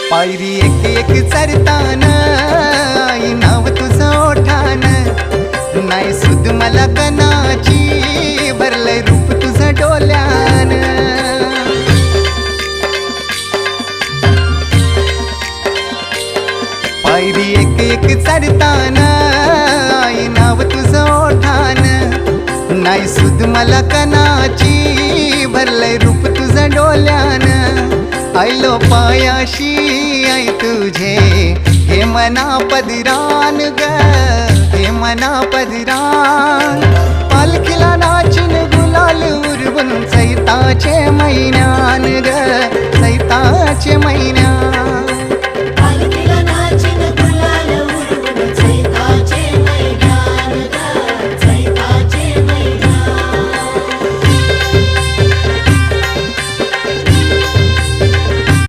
पायरी एक एक चरताना आई नाव तुझं ओठान, नाही सुद मला कनाची भरलंय रूप तुझं डोल्यान. पायरी एक एक चरताना आई नाव तुझं ओठान, नाही सुद मला कनाची भरलंय रूप तुझं डोल्यान. आयलो पायाशी आई तुझे हे मना पदरान ग, हे मना पदरान. पालखीला नाचून गुलाल उरवून चैताचे महिन्यान ग, चैताचे महिन्यान.